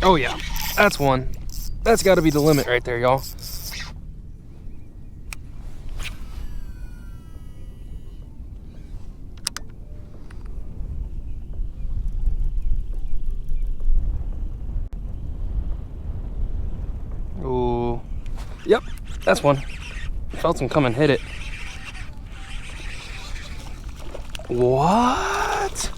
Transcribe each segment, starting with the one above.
Oh yeah, that's one. That's got to be the limit right there, y'all. Ooh, yep, that's one. Felt him come and hit it. What?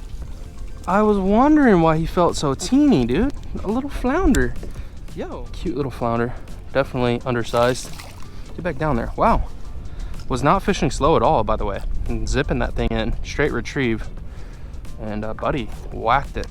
I was wondering why he felt so teeny, dude. A little flounder. Yo, cute little flounder. Definitely undersized. Get back down there. Wow. Was not fishing slow at all, by the way. And zipping that thing in. Straight retrieve. And buddy whacked it.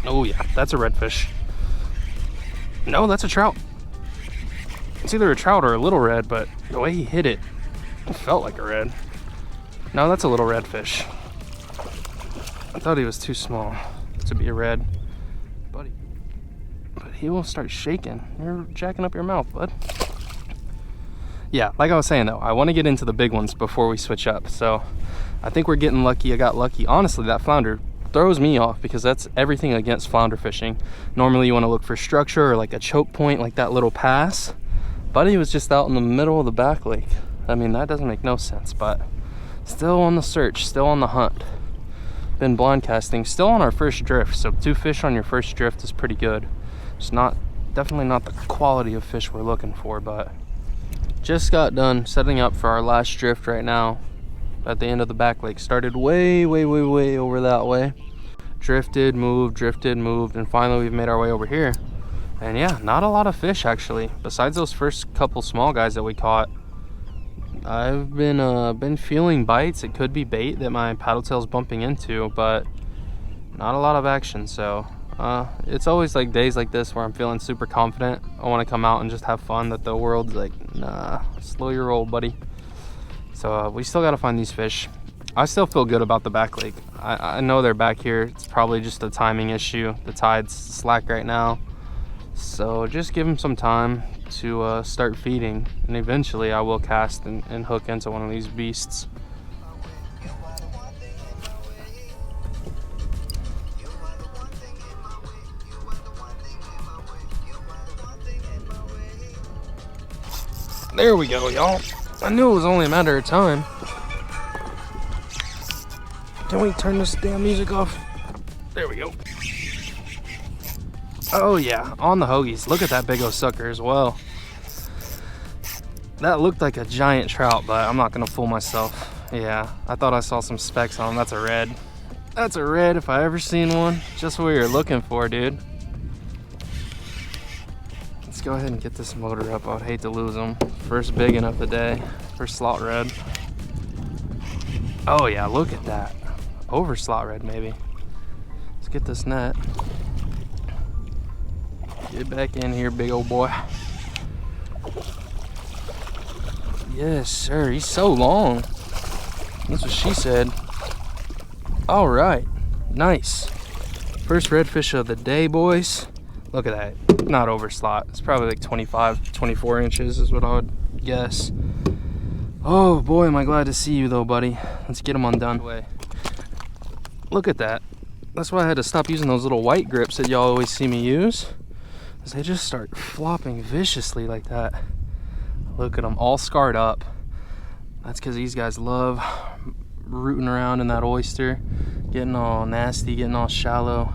Oh yeah, that's a redfish. No, that's a trout. It's either a trout or a little red, but the way he hit it, it felt like a red. No, that's a little redfish. I thought he was too small to be a red, buddy. But he will start shaking. You're jacking up your mouth, bud. Yeah, like I was saying though, I want to get into the big ones before we switch up. So I think we're getting lucky. I got lucky. Honestly, that flounder throws me off because that's everything against flounder fishing. Normally you want to look for structure or like a choke point, like that little pass. Buddy was just out in the middle of the back lake. I mean, that doesn't make no sense, but still on the search, still on the hunt. Been blind casting, still on our first drift. So 2 fish on your first drift is pretty good. It's not, definitely not the quality of fish we're looking for, but just got done setting up for our last drift right now at the end of the back lake. Started way over that way. Drifted, moved, and finally we've made our way over here. And yeah, not a lot of fish actually. Besides those first couple small guys that we caught, I've been feeling bites. It could be bait that my paddle tail's bumping into, but not a lot of action. So it's always like days like this where I'm feeling super confident. I want to come out and just have fun, that the world's like, nah, slow your roll, buddy. So we still got to find these fish. I still feel good about the back lake. I know they're back here. It's probably just a timing issue. The tide's slack right now. So just give them some time to start feeding. And eventually I will cast and hook into one of these beasts. There we go, y'all. I knew it was only a matter of time. Can we turn this damn music off? There we go. Oh yeah, on the hoagies. Look at that big old sucker as well. That looked like a giant trout, but I'm not gonna fool myself. Yeah, I thought I saw some specks on him. That's a red. That's a red if I ever seen one. Just what you're looking for, dude. Let's go ahead and get this motor up. I would hate to lose him. First big one of the day. First slot red. Oh yeah, look at that. Over slot red maybe. Let's get this net. Get back in here, big old boy. Yes, sir. He's so long. That's what she said. All right. Nice. First redfish of the day, boys. Look at that. Not over slot. It's probably like 25, 24 inches is what I would guess. Oh, boy, am I glad to see you, though, buddy. Let's get him undone. Look at that. That's why I had to stop using those little white grips that y'all always see me use. They just start flopping viciously like that. Look at them, all scarred up. That's because these guys love rooting around in that oyster, getting all nasty, getting all shallow.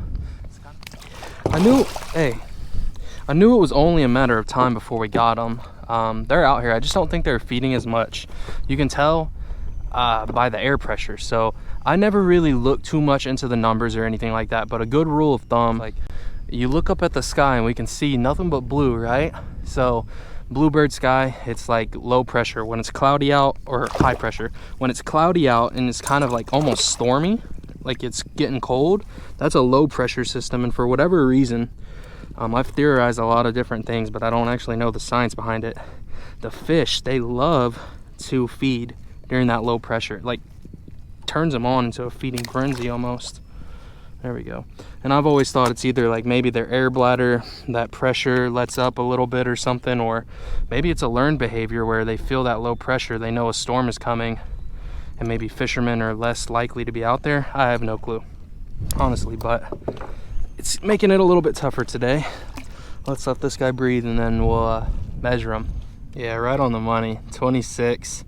I knew it was only a matter of time before we got them. They're out here. I just don't think they're feeding as much. You can tell by the air pressure. So I never really looked too much into the numbers or anything like that, but a good rule of thumb, like, you look up at the sky and we can see nothing but blue, right? So bluebird sky, it's like low pressure. When it's cloudy out, or high pressure, when it's cloudy out and it's kind of like almost stormy, like it's getting cold, that's a low pressure system. And for whatever reason, I've theorized a lot of different things, but I don't actually know the science behind it. The fish, they love to feed during that low pressure. Like, turns them on into a feeding frenzy almost. There we go. And I've always thought it's either like maybe their air bladder, that pressure lets up a little bit or something, or maybe it's a learned behavior where they feel that low pressure, they know a storm is coming, and maybe fishermen are less likely to be out there. I have no clue, honestly, but it's making it a little bit tougher today. Let's let this guy breathe and then we'll measure him. Yeah, right on the money. 26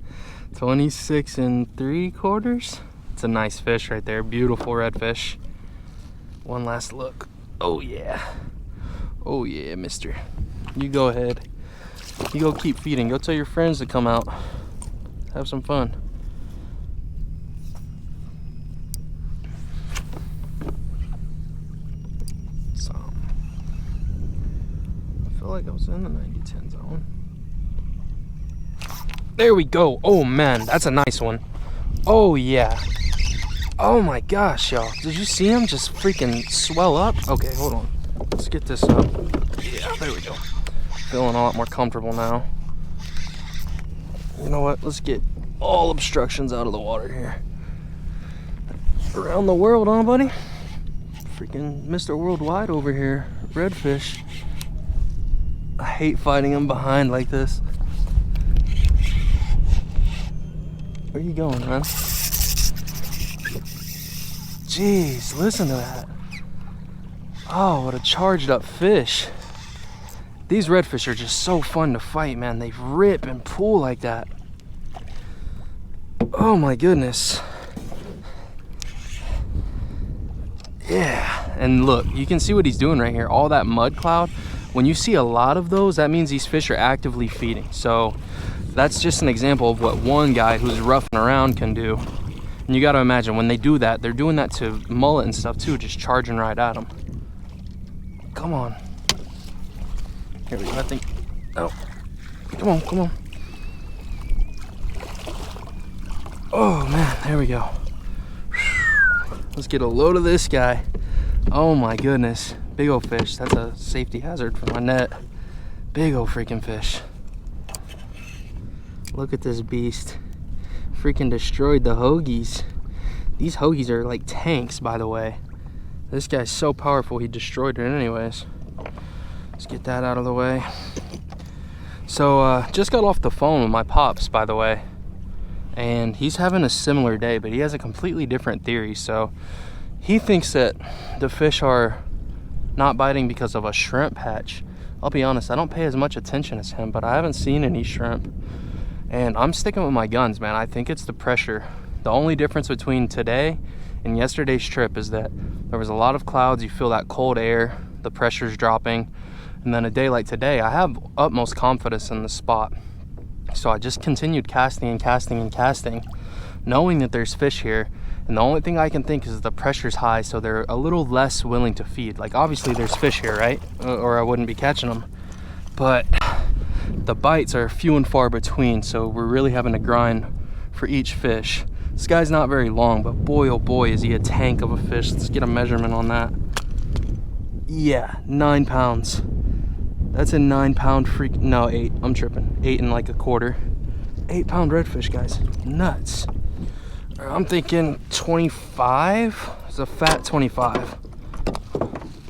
3/4. It's a nice fish right there. Beautiful redfish. One last look. Oh yeah. Oh yeah, mister. You go ahead. You go keep feeding. Go tell your friends to come out. Have some fun. So, I feel like I was in the 90-10 zone. There we go. Oh man, that's a nice one. Oh yeah. Oh my gosh, y'all. Did you see him just freaking swell up? Okay, hold on. Let's get this up. Yeah, there we go. Feeling a lot more comfortable now. You know what? Let's get all obstructions out of the water here. Around the world, huh, buddy? Freaking Mr. Worldwide over here. Redfish. I hate fighting him behind like this. Where you going, man? Jeez, listen to that. Oh, what a charged up fish. These redfish are just so fun to fight, man. They rip and pull like that. Oh my goodness. Yeah, and look, you can see what he's doing right here. All that mud cloud. When you see a lot of those, that means these fish are actively feeding. So that's just an example of what one guy who's roughing around can do. And you got to imagine when they do that, they're doing that to mullet and stuff too, just charging right at them. Come on. Here we go, I think. Oh, come on, come on. Oh man, there we go. Let's get a load of this guy. Oh my goodness, big old fish. That's a safety hazard for my net. Big old freaking fish. Look at this beast. Freaking destroyed the hoagies. These hoagies are like tanks, by the way. This guy's so powerful, he destroyed it anyways. Let's get that out of the way. So, just got off the phone with my pops, by the way. And he's having a similar day, but he has a completely different theory. So, he thinks that the fish are not biting because of a shrimp hatch. I'll be honest, I don't pay as much attention as him, but I haven't seen any shrimp. And I'm sticking with my guns, man. I think it's the pressure. The only difference between today and yesterday's trip is that there was a lot of clouds. You feel that cold air, the pressure's dropping. And then a day like today, I have utmost confidence in the spot. So I just continued casting and casting and casting, knowing that there's fish here. And the only thing I can think is the pressure's high, so they're a little less willing to feed. Like, obviously there's fish here, right? Or I wouldn't be catching them. But the bites are few and far between, so we're really having to grind for each fish. This guy's not very long, but boy oh boy is he a tank of a fish. Let's get a measurement on that. Yeah, 9 pounds. That's a 9 pound freak. No, 8. I'm tripping. 8 and like a quarter. 8 pound redfish, guys. Nuts. I'm thinking 25. It's a fat 25.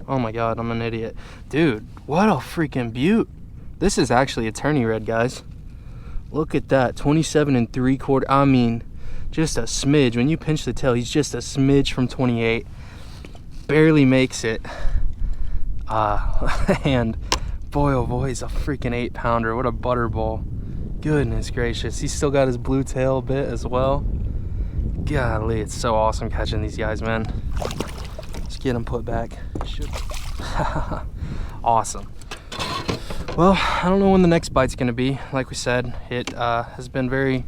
Oh my god, I'm an idiot. Dude, what a freaking beaut. This is actually a tourney red, guys. Look at that, 27 3/4. I mean, just a smidge. When you pinch the tail, he's just a smidge from 28. Barely makes it. And boy, oh boy, he's a freaking 8 pounder. What a butterball. Goodness gracious. He's still got his blue tail bit as well. Golly, it's so awesome catching these guys, man. Let's get him put back. Awesome. Well, I don't know when the next bite's gonna be. Like we said, it has been very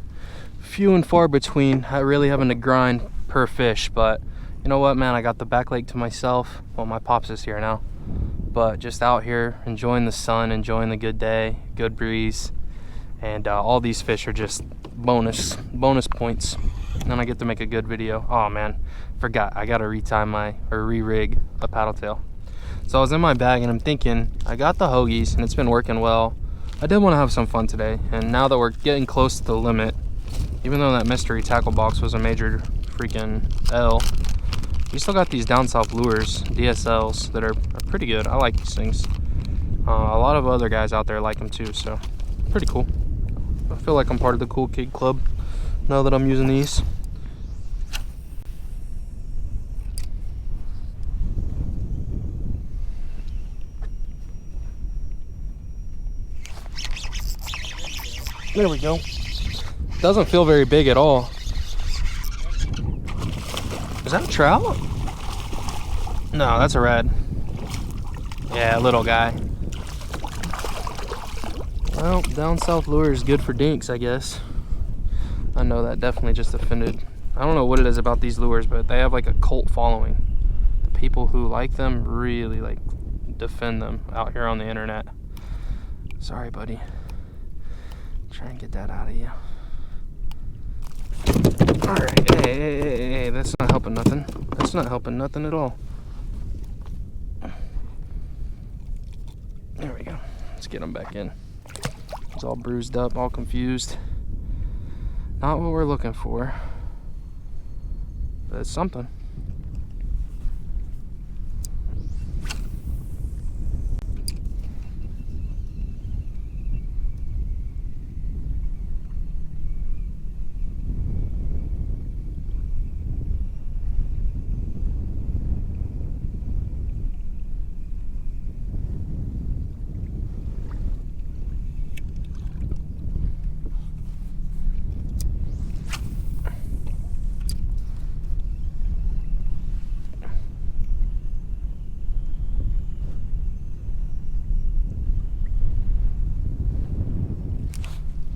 few and far between. I really having to grind per fish, but you know what, man? I got the back lake to myself. Well, my pops is here now, but just out here enjoying the sun, enjoying the good day, good breeze, and all these fish are just bonus points. And then I get to make a good video. Oh man, forgot I gotta re-rig a paddle tail. So I was in my bag and I'm thinking, I got the hoagies and it's been working well. I did want to have some fun today, and now that we're getting close to the limit, even though that mystery tackle box was a major freaking L, We still got these down south lures, DSLs, that are pretty good. I like these things. A lot of other guys out there like them too, so pretty cool. I feel like I'm part of the cool kid club now that I'm using these. There we go. Doesn't feel very big at all. Is that a trout? No, that's a red. Yeah, little guy. Well, down south lure is good for dinks, I guess. I know that definitely just offended. I don't know what it is about these lures, but they have like a cult following. The people who like them really like defend them out here on the internet. Sorry, buddy. Try and get that out of you. Alright, hey, that's not helping nothing. That's not helping nothing at all. There we go. Let's get him back in. He's all bruised up, all confused. Not what we're looking for, but it's something.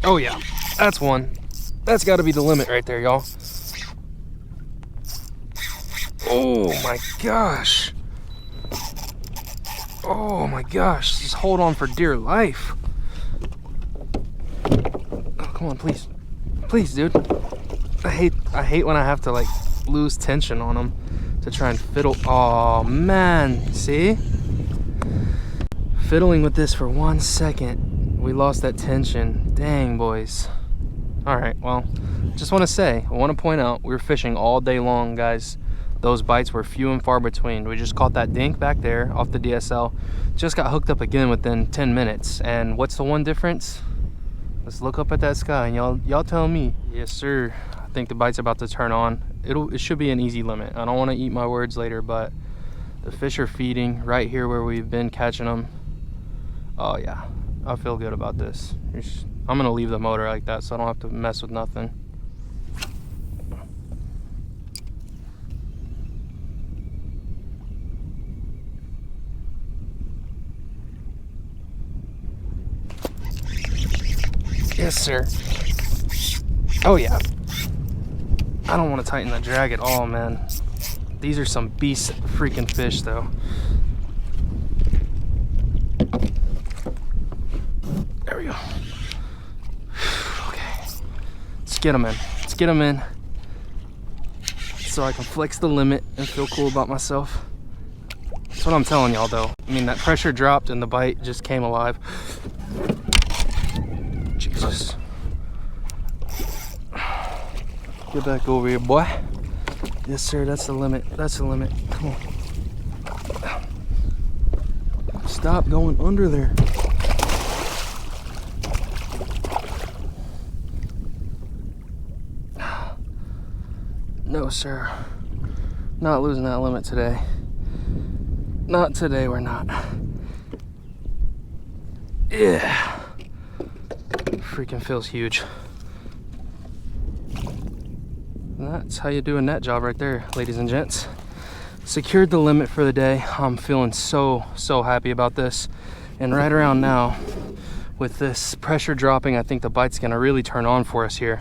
Oh yeah, that's one. That's got to be the limit right there, y'all. Oh my gosh. Oh my gosh, just hold on for dear life. Oh, come on, please. Please, dude. I hate when I have to like lose tension on them to try and fiddle. Oh man, see? Fiddling with this for 1 second, we lost that tension. Dang, boys. All right, well, just want to say, I want to point out, we were fishing all day long, guys. Those bites were few and far between. We just caught that dink back there off the DSL. Just got hooked up again within 10 minutes. And what's the one difference? Let's look up at that sky and y'all tell me. Yes, sir. I think the bite's about to turn on. It should be an easy limit. I don't want to eat my words later, but the fish are feeding right here where we've been catching them. Oh yeah, I feel good about this. I'm gonna leave the motor like that so I don't have to mess with nothing. Yes, sir. Oh yeah. I don't want to tighten the drag at all, man. These are some beast freaking fish though. There we go. Okay. Let's get them in. Let's get them in. So I can flex the limit and feel cool about myself. That's what I'm telling y'all though. I mean, that pressure dropped and the bite just came alive. Jesus. Get back over here, boy. Yes, sir, that's the limit. That's the limit. Come on. Stop going under there. No, sir. Not losing that limit today. Not today, we're not. Yeah. Freaking feels huge. And that's how you do a net job right there, ladies and gents. Secured the limit for the day. I'm feeling so happy about this. And right around now, with this pressure dropping, I think the bite's gonna really turn on for us here.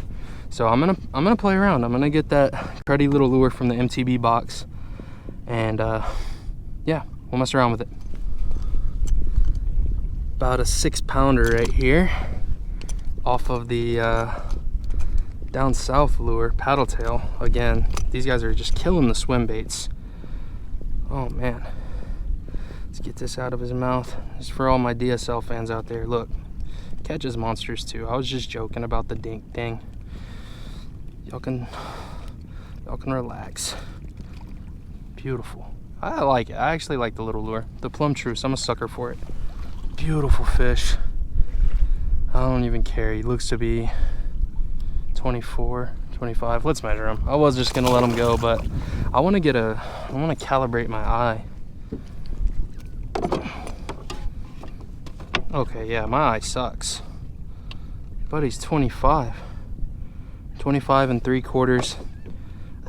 So I'm gonna play around. I'm gonna get that cruddy little lure from the MTB box, and yeah, we'll mess around with it. About a 6-pounder right here, off of the down south lure, paddle tail. Again, these guys are just killing the swim baits. Oh man, let's get this out of his mouth. Just for all my DSL fans out there, look, catches monsters too. I was just joking about the dink ding. Y'all can relax. Beautiful. I like it. I actually like the little lure. The Plum Truce. I'm a sucker for it. Beautiful fish. I don't even care. He looks to be 24, 25. Let's measure him. I was just gonna let him go, but I want to calibrate my eye. Okay, yeah, my eye sucks. But he's 25. 25 3/4.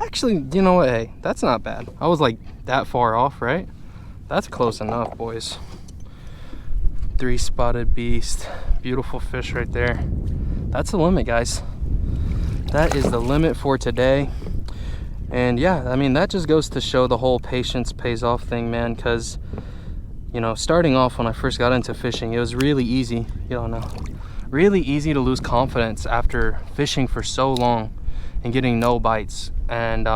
Actually, you know what? Hey, that's not bad. I was like that far off, right? That's close enough, boys. 3-spotted beast. Beautiful fish right there. That's the limit, guys. That is the limit for today. And yeah, I mean, that just goes to show the whole patience pays off thing, man. Because, you know, starting off when I first got into fishing, it was really easy. You don't know. Really easy to lose confidence after fishing for so long and getting no bites. And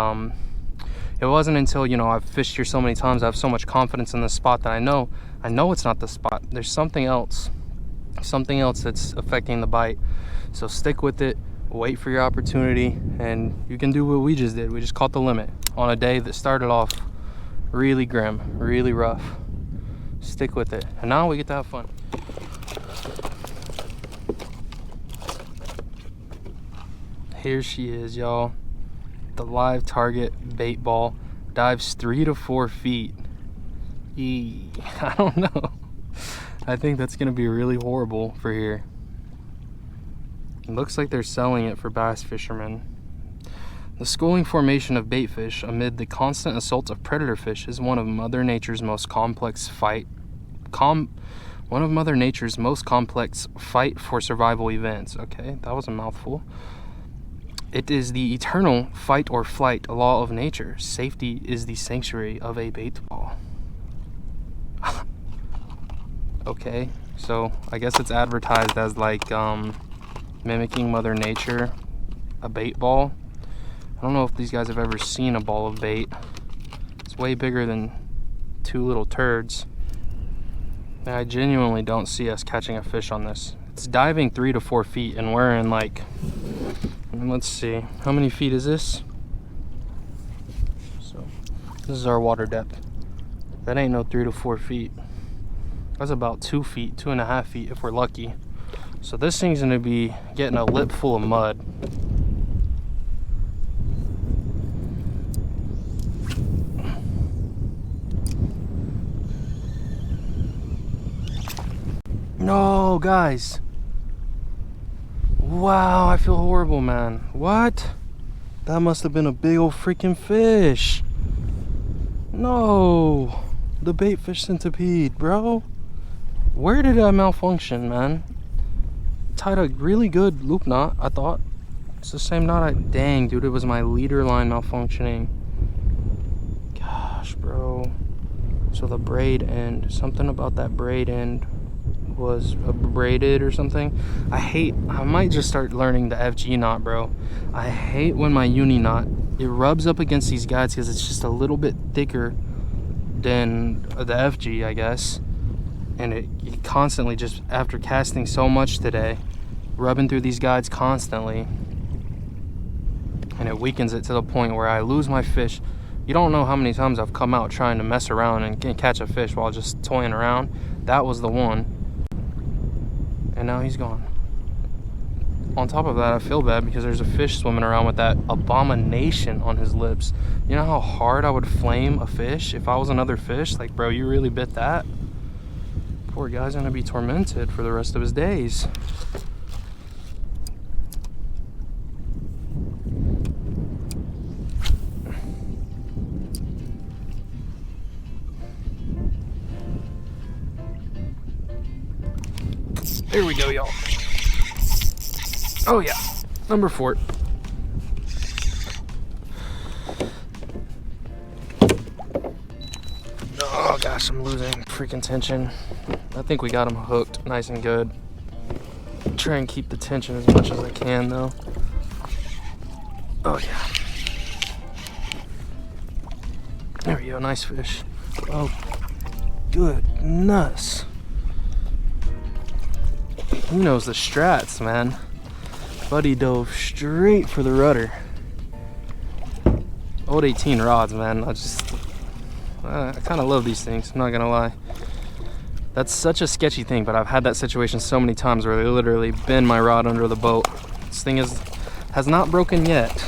it wasn't until, you know, I've fished here so many times, I have so much confidence in the spot that I know it's not the spot. There's something else that's affecting the bite. So stick with it, wait for your opportunity, and you can do what we just did. We just caught the limit on a day that started off really grim, really rough. Stick with it, and now we get to have fun. Here she is, y'all. The live target bait ball. Dives 3 to 4 feet. I don't know. I think that's gonna be really horrible for here. It looks like they're selling it for bass fishermen. The schooling formation of bait fish amid the constant assaults of predator fish is one of Mother Nature's most complex fight for survival events. Okay, that was a mouthful. It is the eternal fight or flight law of nature. Safety is the sanctuary of a bait ball. Okay, so I guess it's advertised as like mimicking Mother Nature, a bait ball. I don't know if these guys have ever seen a ball of bait. It's way bigger than 2 little turds. And I genuinely don't see us catching a fish on this. It's diving 3 to 4 feet, and we're in like, let's see, how many feet is this? So this is our water depth. That ain't no 3 to 4 feet. That's about 2 feet, 2.5 feet if we're lucky. So this thing's gonna be getting a lip full of mud. No, guys. Wow, I feel horrible, man. What? That must have been a big old freaking fish. No. The bait fish centipede, bro. Where did I malfunction, man? Tied a really good loop knot, I thought. It's the same knot dang, dude, it was my leader line malfunctioning. Gosh, bro. So the braid end, something about that braid end was braided or something. I might just start learning the FG knot, bro. I hate when my uni knot, it rubs up against these guides because it's just a little bit thicker than the FG, I guess. And it constantly, just after casting so much today, rubbing through these guides constantly, and it weakens it to the point where I lose my fish. You don't know how many times I've come out trying to mess around and catch a fish while just toying around. That was the one, and now he's gone. On top of that, I feel bad because there's a fish swimming around with that abomination on his lips. You know how hard I would flame a fish if I was another fish? Like, bro, you really bit that? Poor guy's gonna be tormented for the rest of his days. There we go, y'all. Oh yeah, number 4. Oh gosh, I'm losing freaking tension. I think we got him hooked nice and good. Try and keep the tension as much as I can though. Oh yeah. There we go, nice fish. Oh, goodness. He knows the strats, man. Buddy dove straight for the rudder. Old 18 rods, man. I kind of love these things, I'm not gonna lie. That's such a sketchy thing, but I've had that situation so many times where they literally bend my rod under the boat. This thing has not broken yet,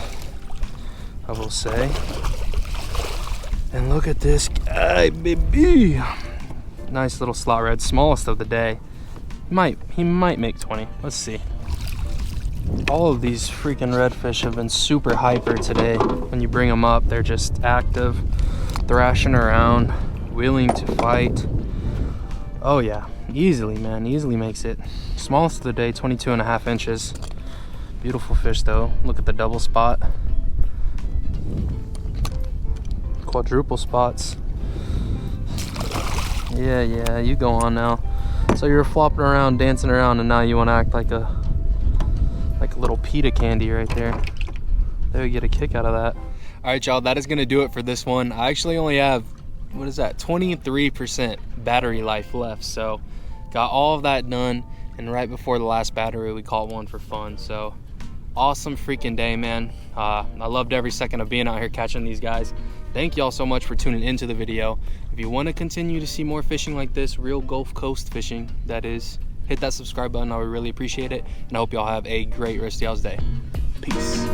I will say. And look at this guy, baby. Nice little slot red, smallest of the day. He might make 20, let's see. All of these freaking redfish have been super hyper today. When you bring them up, they're just active, thrashing around, willing to fight. Oh yeah, easily, man, easily makes it. Smallest of the day, 22.5 inches. Beautiful fish though. Look at the double spot. Quadruple spots. Yeah, you go on now. So you're flopping around, dancing around, and now you want to act like a little pita candy right there. They would get a kick out of that. All right, y'all, that is gonna do it for this one. I actually only have, what is that, 23% battery life left. So got all of that done, and right before the last battery, we caught one for fun. So awesome freaking day, man. I loved every second of being out here catching these guys. Thank y'all so much for tuning into the video. If you want to continue to see more fishing like this, real Gulf Coast fishing, that is, hit that subscribe button. I would really appreciate it. And I hope y'all have a great rest of y'all's day. Peace.